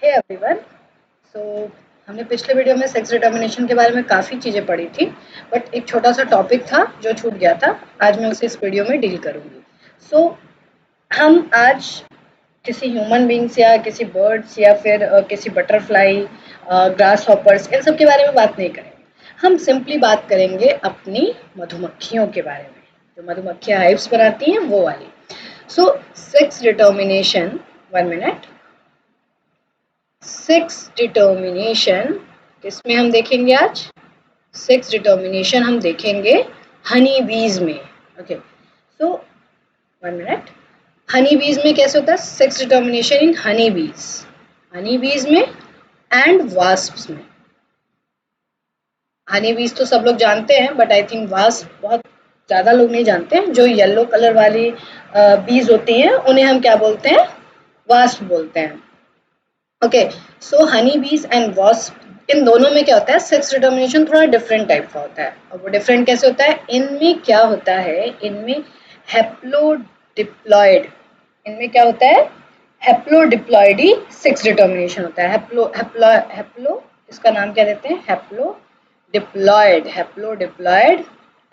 Hey everyone. सो हमने पिछले video में सेक्स डिटर्मिनेशन के बारे में काफ़ी चीज़ें पढ़ी थी, बट एक छोटा सा टॉपिक था जो छूट गया था। आज मैं उसे इस वीडियो में डील करूँगी। सो हम आज किसी ह्यूमन बींग्स या किसी बर्ड्स या फिर किसी बटरफ्लाई, ग्रास हॉपर्स, इन सब के बारे में बात नहीं करेंगे। हम सिंपली बात करेंगे अपनी मधुमक्खियों के बारे में, जो मधुमक्खियाँ हाइव्स बनाती हैं वो वाली। So sex determination, 1 minute. Sex determination किसमें हम देखेंगे आज? सेक्स डिटर्मिनेशन हम देखेंगे हनी बीज में। ओके, सो 1 मिनट। हनी बीज में कैसे होता है सेक्स डिटर्मिनेशन इन हनी बीज? हनी बीज में एंड वास्प्स में। हनी बीज तो सब लोग जानते हैं, बट आई थिंक वास्प बहुत ज़्यादा लोग नहीं जानते हैं। जो येलो कलर वाली बीज होती हैं उन्हें हम क्या बोलते हैं? वास्प बोलते हैं। ओके, सो हनी बीज एंड वास्प, इन दोनों में क्या होता है? सेक्स डिटर्मिनेशन थोड़ा डिफरेंट टाइप का होता है। और वो डिफरेंट कैसे होता है? इनमें क्या होता है, इनमें हैप्लोडिप्लॉयड, इनमें क्या होता है? हैप्लोडिप्लॉयडी सेक्स डिटर्मिनेशन होता है। हैप्लो, इसका नाम क्या देते हैं? Haplodiploid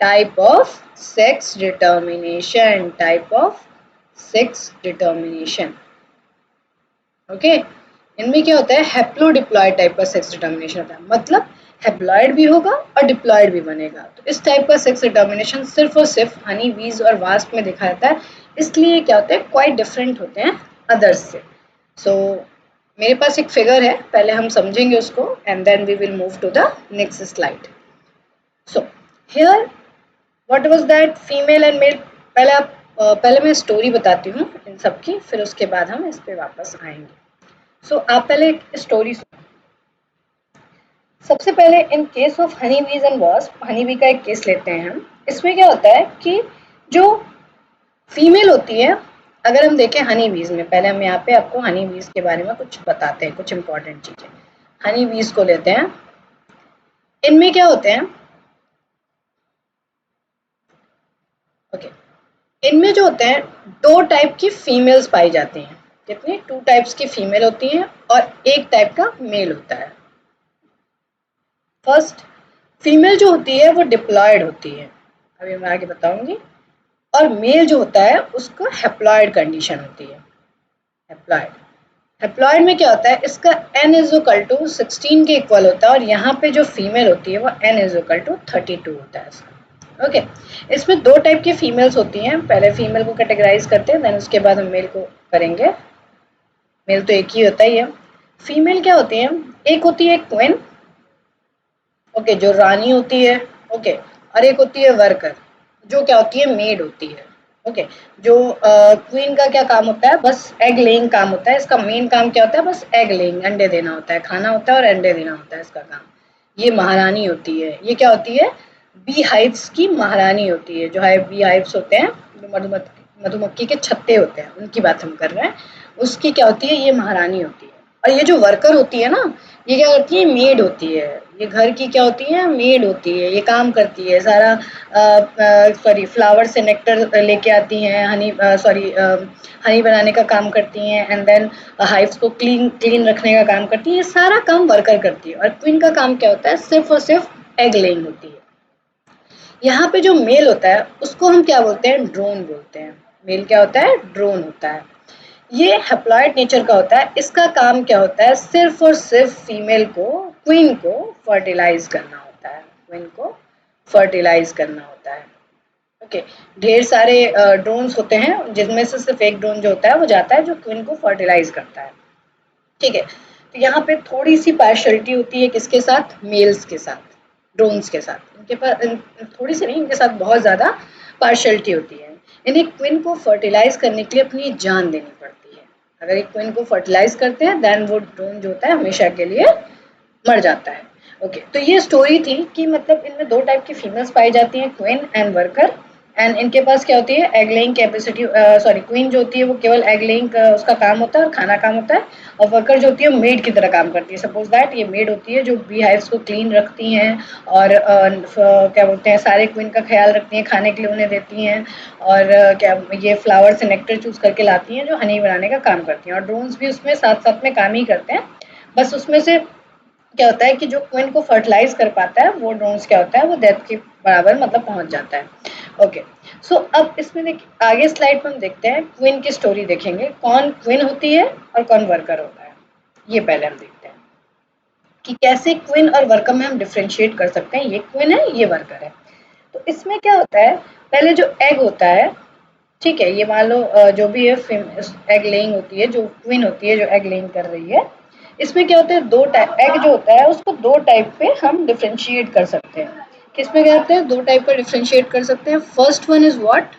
type of sex determination, type of sex determination. Okay, इनमें क्या होता है? हैप्लोडिप्लॉयड टाइप का सेक्स डिटर्मिनेशन होता है। मतलब हैप्लॉयड भी होगा और डिप्लॉयड भी बनेगा। तो इस टाइप का सेक्स डिटर्मिनेशन सिर्फ और सिर्फ हनी बीज और वास्प में दिखा जाता है। इसलिए क्या होते हैं? क्वाइट डिफरेंट होते हैं अदर्स से। सो मेरे पास एक फिगर है, पहले हम समझेंगे उसको and then we will move to the next slide. So here what was that female and male? पहले मैं स्टोरी बताती हूँ इन सब की, फिर उसके बाद हम इस पे वापस आएंगे। सो आप पहले एक स्टोरी। सबसे पहले इन केस ऑफ हनी बीज एंड वास्प, हनी बी का एक केस लेते हैं हम। इसमें क्या होता है कि जो फीमेल होती है, अगर हम देखें हनी बीज में, पहले हम यहाँ पे आपको हनी बीज के बारे में कुछ बताते हैं, कुछ इंपॉर्टेंट चीजें। हनी बीज को लेते हैं, इनमें क्या होते हैं? ओके, इनमें जो होते हैं दो टाइप की फीमेल्स पाई जाती हैं। कितनी? 2 टाइप्स की फीमेल होती हैं और एक टाइप का मेल होता है। फर्स्ट फीमेल जो होती है वो डिप्लॉयड होती है, अभी मैं आगे बताऊंगी। और मेल जो होता है उसको हैप्लॉयड कंडीशन होती है। हैप्लॉयड, हैप्लॉयड में क्या होता है? इसका n इज इक्वल टू 16 के इक्वल होता है, और यहाँ पे जो फीमेल होती है वो n इज इक्वल टू 32 होता है इसका। ओके, इसमें दो टाइप की फीमेल्स होती हैं। पहले फीमेल को कैटेगराइज करते हैं, देन उसके बाद हम मेल को करेंगे। मेल तो एक ही होता ही है। फीमेल क्या होती है? एक होती है क्वीन, ओके, जो रानी होती है। ओके, और एक होती है वर्कर, जो क्या होती है? मेड होती है। ओके, जो क्वीन का क्या काम होता है? बस एग लेइंग काम होता है। इसका मेन काम क्या होता है? बस एग लेइंग, अंडे देना होता है, खाना होता है और अंडे देना होता है इसका काम। ये महारानी होती है। ये क्या होती है? बी हाइव्स की महारानी होती है। जो है बी हाइव्स होते हैं, जो मधुमक्खी के छत्ते होते हैं, उनकी बात हम कर रहे हैं। उसकी क्या होती है? ये महारानी होती है। और ये जो वर्कर होती है ना, ये क्या करती है? मेड होती है। ये घर की क्या होती है? मेड होती है। ये काम करती है सारा, सॉरी, फ्लावर से नेक्टर लेके आती हैं, हनी, सॉरी, हनी बनाने का काम करती हैं, एंड देन हाइव्स को क्लीन क्लीन रखने का काम करती है। ये सारा काम वर्कर करती है। और क्वीन का काम क्या होता है? सिर्फ और सिर्फ एग लेइंग होती है। यहाँ पे जो मेल होता है उसको हम क्या बोलते हैं? ड्रोन बोलते हैं। मेल क्या होता है? ड्रोन होता है। ये हैप्लॉयड नेचर का होता है। इसका काम क्या होता है? सिर्फ और सिर्फ फीमेल को, क्वीन को फर्टिलाइज करना होता है। क्वीन को फर्टिलाइज करना होता है। ओके, ढेर सारे ड्रोन्स होते हैं, जिनमें से सिर्फ एक ड्रोन जो होता है वो जाता है जो क्वीन को फर्टिलाइज करता है। ठीक है, तो यहाँ पे थोड़ी सी पार्शलिटी होती है किसके साथ? मेल्स के साथ, ड्रोन्स के साथ। इनके पास थोड़ी सी नहीं, इनके साथ बहुत ज़्यादा पार्शलिटी होती है। इन्हें क्वीन को फर्टिलाइज करने के लिए अपनी जान देनी पड़ती है। अगर एक क्वीन को फर्टिलाइज करते हैं देन वो ड्रोन जो होता है हमेशा के लिए मर जाता है। ओके, तो ये स्टोरी थी कि मतलब इनमें दो टाइप की फीमेल्स पाई जाती हैं, क्वीन एंड वर्कर। एंड इनके पास क्या होती है, egg laying capacity, sorry queen जो होती है वो केवल एग लेइंग उसका काम होता है और खाना काम होता है, और वर्कर जो होती है मेड की तरह काम करती है। सपोज दैट ये मेड होती है जो बी हाइव्स को क्लीन रखती हैं और क्या बोलते हैं सारे क्वीन का ख्याल रखती हैं, खाने के लिए उन्हें देती हैं, और क्या ये फ्लावर से नेक्टर चूज करके लाती हैं जो हनी बनाने का काम करती हैं। और ड्रोन्स भी उसमें साथ साथ में काम ही करते हैं, बस उसमें से क्या होता है कि जो क्वीन को फर्टिलाइज कर पाता है वो ड्रोन्स क्या होता है वो डेथ के बराबर मतलब पहुंच जाता है। ओके, सो अब इसमें देखिए आगे स्लाइड पर हम देखते हैं क्वीन की स्टोरी देखेंगे, कौन क्वीन होती है और कौन वर्कर होता है। ये पहले हम देखते हैं कि कैसे क्वीन और वर्कर में हम डिफ्रेंशिएट कर सकते हैं, ये क्वीन है ये वर्कर है। तो इसमें क्या होता है, पहले जो एग होता है, ठीक है, ये मान लो जो भी है एग लेइंग होती है, जो क्वीन होती है जो एग लेइंग कर रही है, इसमें क्या होता है दो टाइप एग जो होता है उसको दो टाइप पे हम डिफ्रेंशिएट कर सकते हैं। किसमें क्या होते हैं, दो टाइप पर डिफ्रेंशिएट कर सकते हैं। फर्स्ट वन इज व्हाट,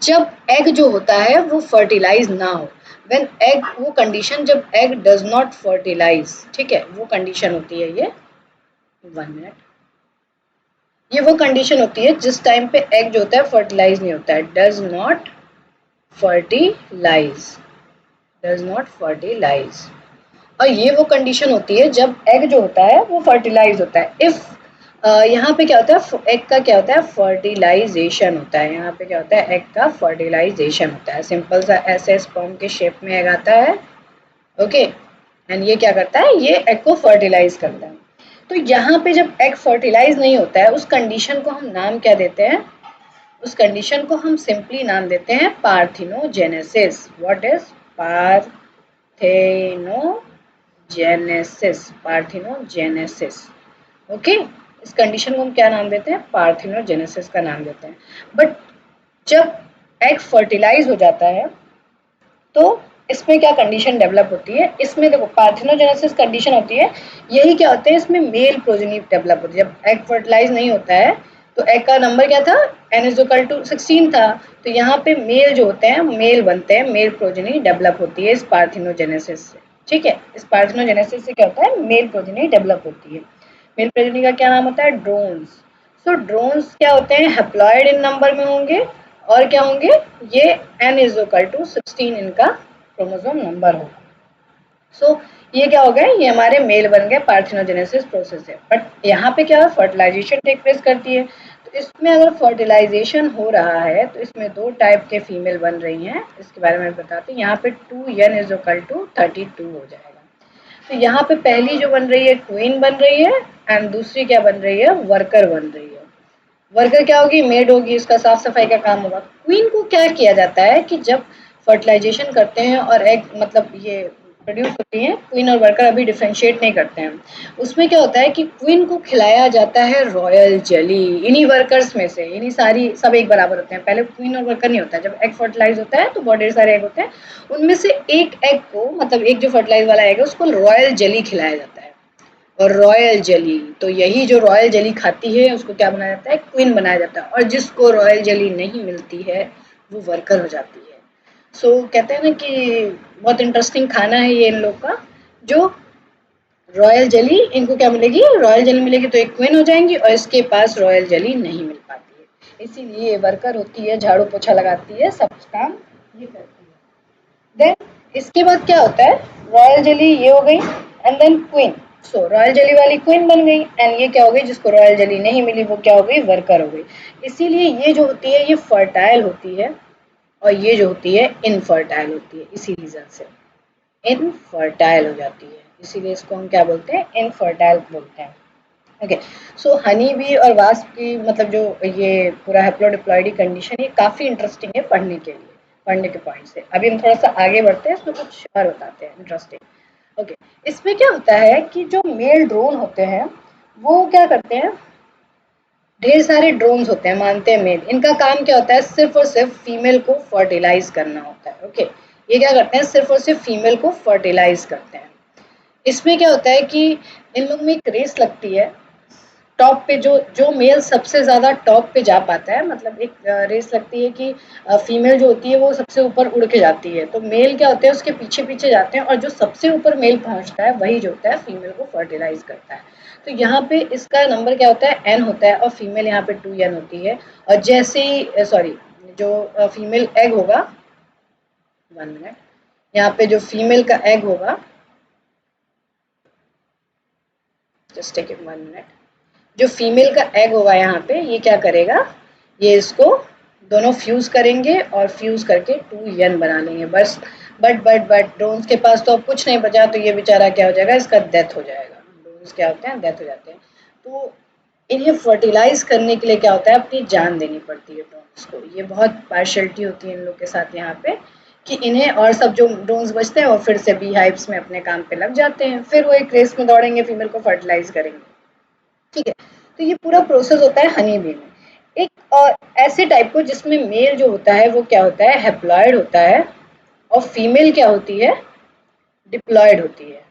जब एग जो होता है वो फर्टिलाइज ना हो, व्हेन एग, वो कंडीशन जब एग डज नॉट फर्टिलाइज, ठीक है, वो कंडीशन होती है ये, 1 मिनट, ये वो कंडीशन होती है जिस टाइम पे एग जो होता है फर्टिलाइज नहीं होता है, does not fertilise, does not fertilise. और ये वो कंडीशन होती है जब एग जो होता है वो फर्टिलाइज होता है। इफ यहाँ पे क्या होता है, एग का क्या होता है फर्टिलाइजेशन होता है, यहाँ पे क्या होता है एग का फर्टिलाइजेशन होता है। सिंपल सा ऐसे स्पर्म के शेप में एग आता है, ओके, एंड ये क्या करता है, ये एग को फर्टिलाइज करता है। तो यहाँ पे जब एग फर्टिलाइज नहीं होता है उस कंडीशन को हम नाम क्या देते हैं, उस कंडीशन को हम सिंपली नाम देते हैं parthenogenesis. What is parthenogenesis, parthenogenesis, okay. इस कंडीशन को हम क्या नाम देते हैं, पार्थिनोजेनेसिस का नाम देते हैं। बट जब एग फर्टिलाइज हो जाता है तो इसमें क्या कंडीशन डेवलप होती है, इसमें देखो पार्थिनोजेनेसिस कंडीशन होती है, यही क्या होते हैं इसमें मेल प्रोजेनी डेवलप होती है। जब एग फर्टिलाइज नहीं होता है तो एग का नंबर क्या था, n=16 था, तो यहाँ पे मेल जो होते हैं मेल बनते हैं, मेल प्रोजेनी डेवलप होती है इस पार्थिनोजेनेसिस से, ठीक है। इस पार्थिनोजेनेसिस से क्या होता है, मेल प्रोजेनी डेवलप होती है। मेल प्रोजेनी का क्या नाम होता है, ड्रोन्स। सो ड्रोन्स क्या होते हैं, हैप्लॉइड इन नंबर में होंगे, और क्या होंगे, ये n=16 इनका क्रोमोसोम नंबर होगा। सो ये क्या हो गए, ये हमारे मेल बन गए, पार्थिनोजेनेसिस प्रोसेस है। बट यहाँ पे क्या फर्टिलाइजेशन टेक प्लेस करती है, तो इसमें अगर फर्टिलाइजेशन हो रहा है तो इसमें दो टाइप के फीमेल बन रही हैं, इसके बारे में बताते हैं। यहाँ पे 2n=32 हो जाएगा। तो यहाँ पे पहली जो बन रही है क्वीन बन रही है, एंड दूसरी क्या बन रही है, वर्कर बन रही है। वर्कर क्या होगी, मेड होगी, इसका साफ सफाई का काम होगा। क्वीन को क्या किया जाता है कि जब फर्टिलाइजेशन करते हैं और एग मतलब ये प्रोड्यूस होती हैं, क्वीन और वर्कर अभी डिफ्रेंशिएट नहीं करते हैं, उसमें क्या होता है कि क्वीन को खिलाया जाता है रॉयल जेली। इन्हीं वर्कर्स में से, इन्हीं सारी सब एक बराबर होते हैं, पहले क्वीन और वर्कर नहीं होता है। जब एग फर्टिलाइज होता है तो बहुत ढेर सारे एग होते हैं, उनमें से एक एग को मतलब एक जो फर्टिलाइज वाला एग है उसको रॉयल जेली खिलाया जाता है। और रॉयल जेली, तो यही जो रॉयल जेली खाती है उसको क्या बनाया जाता है, क्वीन बनाया जाता है। और जिसको रॉयल जेली नहीं मिलती है वो वर्कर हो जाती है। सो कहते हैं ना कि बहुत इंटरेस्टिंग खाना है ये इन लोग का, जो रॉयल जेली इनको क्या मिलेगी, रॉयल जेली मिलेगी तो एक क्वीन हो जाएंगी, और इसके पास रॉयल जेली नहीं मिल पाती है, इसीलिए ये वर्कर होती है, झाड़ू पोछा लगाती है, सब काम ये करती है। देन इसके बाद क्या होता है, रॉयल जेली ये हो गई, and then queen. So royal jelly वाली क्वीन बन गई, एंड ये क्या हो गई, जिसको रॉयल जेली नहीं मिली वो क्या हो गई, वर्कर हो गई। इसीलिए ये जो होती है ये फर्टाइल होती है, और ये जो होती है इनफर्टाइल होती है, इसी रीजन से इनफर्टाइल हो जाती है, इसीलिए इसको हम क्या बोलते हैं, इनफर्टाइल बोलते हैं। ओके, सो हनी बी और वास्प की मतलब जो ये पूरा हैप्लोडिप्लॉइडी कंडीशन ये काफ़ी इंटरेस्टिंग है पढ़ने के लिए, पढ़ने के पॉइंट से। अभी हम थोड़ा सा आगे बढ़ते हैं, इसमें कुछ और बताते हैं इंटरेस्टिंग। ओके, इसमें क्या होता है कि जो मेल ड्रोन होते हैं वो क्या करते हैं, ढेर सारे ड्रोन्स होते हैं, मानते हैं मेल, इनका काम क्या होता है, सिर्फ और सिर्फ फीमेल को फर्टिलाइज करना होता है। ओके, ये क्या करते हैं, सिर्फ और सिर्फ फीमेल को फर्टिलाइज करते हैं। इसमें क्या होता है कि इन लोग में एक रेस लगती है, टॉप पे जो जो मेल सबसे ज़्यादा टॉप पे जा पाता है, मतलब एक रेस लगती है कि फीमेल जो होती है वो सबसे ऊपर उड़ के जाती है, तो मेल क्या होते हैं उसके पीछे पीछे जाते हैं, और जो सबसे ऊपर मेल पहुंचता है वही जो होता है फीमेल को फर्टिलाइज करता है। तो यहाँ पे इसका नंबर क्या होता है, एन होता है, और फीमेल यहाँ पे 2n होती है। और जैसे ही सॉरी, जो फीमेल एग होगा, 1 मिनट, यहाँ पे जो फीमेल का एग होगा, जस्ट टेक इट 1 मिनट, जो फीमेल का एग होगा यहाँ पे, ये क्या करेगा, ये इसको दोनों फ्यूज करेंगे और फ्यूज करके 2n बना लेंगे बस। बट ड्रोन्स के पास तो अब कुछ नहीं बचा, तो ये बेचारा क्या हो जाएगा, इसका डेथ हो जाएगा। ड्रोन्स क्या होते हैं, डेथ हो जाते हैं। तो इन्हें फर्टिलाइज करने के लिए क्या होता है, अपनी जान देनी पड़ती है ड्रोन्स को। ये बहुत पार्शलिटी होती है इन लोग के साथ यहाँ पे, कि इन्हें, और सब जो ड्रोन्स बचते हैं वो फिर से बी हाइव्स में अपने काम पे लग जाते हैं, फिर वो एक रेस में दौड़ेंगे, फीमेल को फर्टिलाइज करेंगे। ठीक है, तो ये पूरा प्रोसेस होता है हनी बी में। एक और ऐसे टाइप को जिसमें मेल जो होता है वो क्या होता है, हैप्लॉइड होता है, और फीमेल क्या होती है, डिप्लॉयड होती है।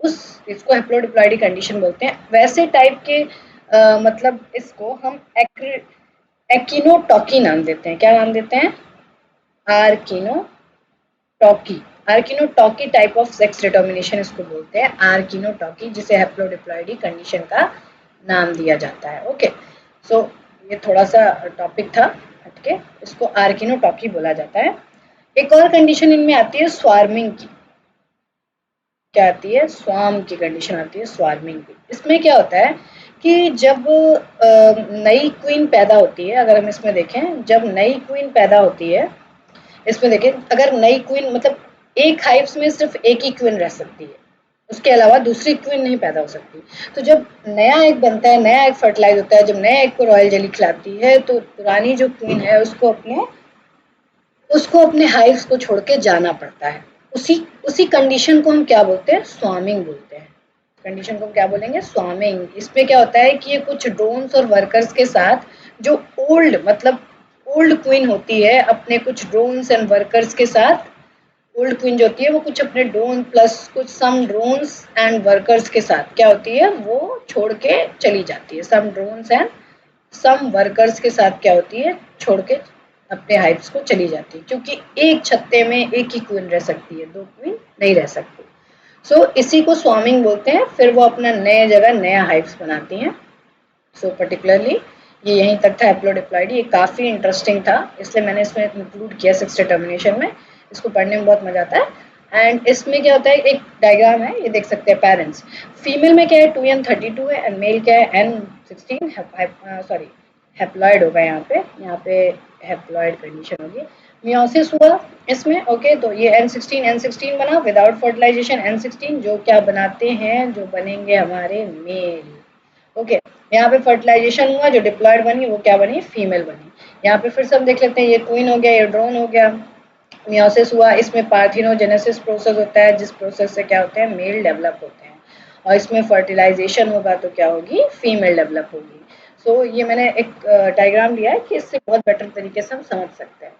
उस इसको हैप्लोडिप्लॉइडी कंडीशन बोलते हैं। वैसे टाइप के मतलब इसको हम एकिनोटॉकी नाम देते हैं। क्या नाम देते हैं, आर्किनोटॉकी। आर्किनोटॉकी टाइप ऑफ सेक्स डिटर्मिनेशन इसको बोलते हैं, आर्किनोटॉकी, जिसे हैप्लोडिप्लॉइडी कंडीशन का नाम दिया जाता है। ओके, सो ये थोड़ा सा टॉपिक था हटके, इसको आर्किनोटॉकी बोला जाता है। एक और कंडीशन इनमें आती है स्वार्मिंग की। क्या आती है, स्वार्म की कंडीशन आती है, स्वार्मिंग की। इसमें क्या होता है कि जब नई क्वीन पैदा होती है, अगर हम इसमें देखें, जब नई क्वीन पैदा होती है, इसमें देखें, अगर नई क्वीन मतलब एक हाइव्स में सिर्फ एक ही क्वीन रह सकती है, उसके अलावा दूसरी क्वीन नहीं पैदा हो सकती। तो जब नया एग बनता है, नया एग फर्टिलाइज होता है, जब नए एग को रॉयल जेली खिलाती है, तो पुरानी जो क्वीन है उसको अपने हाइव्स को छोड़ के जाना पड़ता है। उसी उसी कंडीशन को हम क्या बोलते हैं, स्वार्मिंग बोलते हैं। कंडीशन को हम क्या बोलेंगे, स्वार्मिंग। इसमें क्या होता है कि ये कुछ ड्रोन्स और वर्कर्स के साथ, जो ओल्ड मतलब ओल्ड क्वीन होती है, अपने कुछ ड्रोन्स एंड वर्कर्स के साथ, ओल्ड क्वीन जो होती है वो कुछ अपने ड्रोन प्लस कुछ सम ड्रोन्स एंड वर्कर्स के साथ क्या होती है, वो छोड़ के चली जाती है। सम ड्रोन्स एंड सम वर्कर्स के साथ क्या होती है, छोड़ के अपने हाइव्स को चली जाती है, क्योंकि एक छत्ते में एक ही क्वीन रह सकती है, दो क्वीन नहीं रह सकती। सो इसी को स्वार्मिंग बोलते हैं। फिर वो अपना नए जगह नया हाइव्स बनाती हैं। सो पर्टिकुलरली ये यहीं तक था हैप्लोडिप्लॉइडी। ये काफ़ी इंटरेस्टिंग था, इसलिए मैंने इसमें इंक्लूड किया सेक्स डिटर्मिनेशन में। इसको पढ़ने में बहुत मजा आता है। एंड इसमें क्या होता है, एक डायग्राम है, ये देख सकते हैं पेरेंट्स। फीमेल में क्या है, 2n32 है, एंड मेल क्या है, n16, सॉरी हैप्लॉइड होगा यहाँ पे हैप्लॉइड कंडीशन होगी। मियोसिस हुआ इसमें, ओके, तो ये n16 बना विदाउट फर्टिलाइजेशन, n16 जो क्या बनाते हैं, जो बनेंगे हमारे मेल। ओके, यहाँ पे फर्टिलाइजेशन हुआ, जो डिप्लॉयड बनी वो क्या बनी, फीमेल बनी। यहाँ पे फिर से हम देख लेते हैं, ये क्वीन हो गया, ये ड्रोन हो गया। मियोसिस हुआ, इसमें पार्थिनोजेनेसिस प्रोसेस होता है, जिस प्रोसेस से क्या होते हैं, मेल डेवलप होते हैं। और इसमें फर्टिलाइजेशन होगा तो क्या होगी, फीमेल डेवलप होगी। सो ये मैंने एक डायग्राम लिया है कि इससे बहुत बेटर तरीके से हम समझ सकते हैं।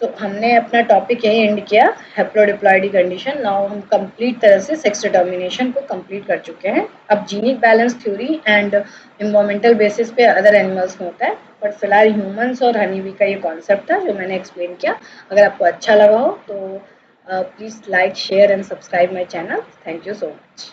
सो हमने अपना टॉपिक यही एंड किया, हैप्लोडिप्लॉइडी कंडीशन। नाउ हम कंप्लीट तरह से सेक्स डिटर्मिनेशन को कंप्लीट कर चुके हैं। अब genic balance theory and environmental basis पे अदर एनिमल्स में होता है, बट फिलहाल ह्यूमंस और हनी बी का ये कॉन्सेप्ट था जो मैंने एक्सप्लेन किया। अगर आपको अच्छा लगा हो तो please like, share and subscribe my channel. Thank you so much.